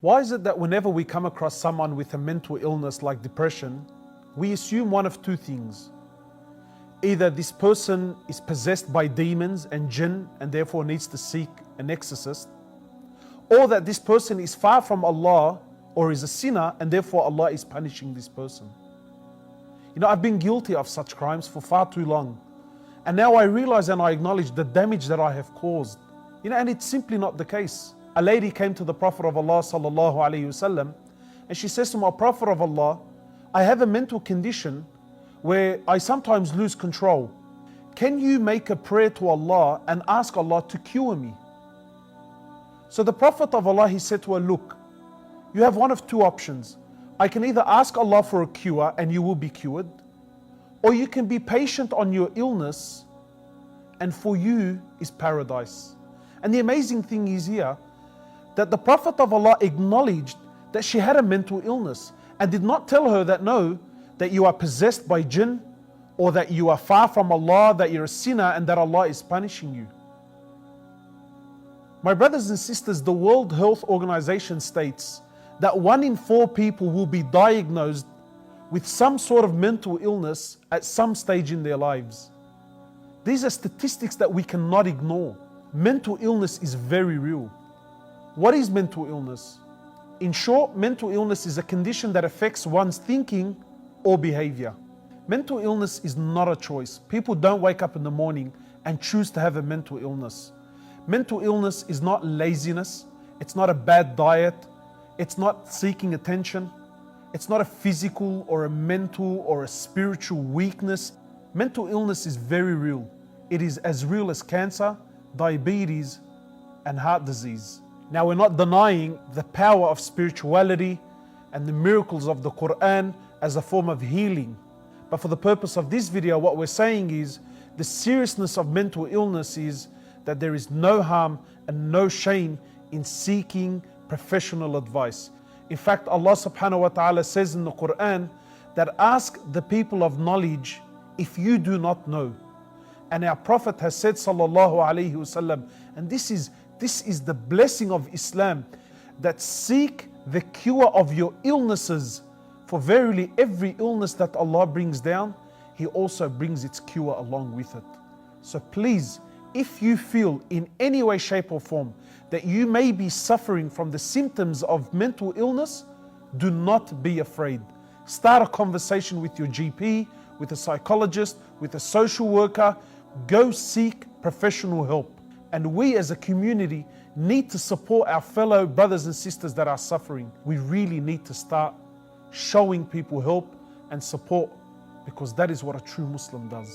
Why is it that whenever we come across someone with a mental illness like depression, we assume one of two things? Either this person is possessed by demons and jinn and therefore needs to seek an exorcist, or that this person is far from Allah or is a sinner and therefore Allah is punishing this person. You know, I've been guilty of such crimes for far too long. And now I realize and I acknowledge the damage that I have caused. You know, and it's simply not the case. A lady came to the Prophet of Allah sallallahu alaihi wasallam, and she says to him, "O Prophet of Allah, I have a mental condition where I sometimes lose control. Can you make a prayer to Allah and ask Allah to cure me?" So the Prophet of Allah, he said to her, "Look, you have one of two options. I can either ask Allah for a cure and you will be cured, or you can be patient on your illness and for you is paradise." And the amazing thing is here that the Prophet of Allah acknowledged that she had a mental illness and did not tell her that no, that you are possessed by jinn, or that you are far from Allah, that you're a sinner and that Allah is punishing you. My brothers and sisters, the World Health Organization states that 1 in 4 people will be diagnosed with some sort of mental illness at some stage in their lives. These are statistics that we cannot ignore. Mental illness is very real. What is mental illness? In short, mental illness is a condition that affects one's thinking or behavior. Mental illness is not a choice. People don't wake up in the morning and choose to have a mental illness. Mental illness is not laziness. It's not a bad diet. It's not seeking attention. It's not a physical or a mental or a spiritual weakness. Mental illness is very real. It is as real as cancer, diabetes, and heart disease. Now, we're not denying the power of spirituality and the miracles of the Quran as a form of healing. But for the purpose of this video, what we're saying is the seriousness of mental illness is that there is no harm and no shame in seeking professional advice. In fact, Allah subhanahu wa ta'ala says in the Quran that ask the people of knowledge if you do not know. And our Prophet has said sallallahu alaihi wasallam, and this is the blessing of Islam, that seek the cure of your illnesses, for verily every illness that Allah brings down, He also brings its cure along with it. So please, if you feel in any way, shape or form that you may be suffering from the symptoms of mental illness, do not be afraid. Start a conversation with your GP, with a psychologist, with a social worker. Go seek professional help. And we as a community need to support our fellow brothers and sisters that are suffering. We really need to start showing people help and support, because that is what a true Muslim does.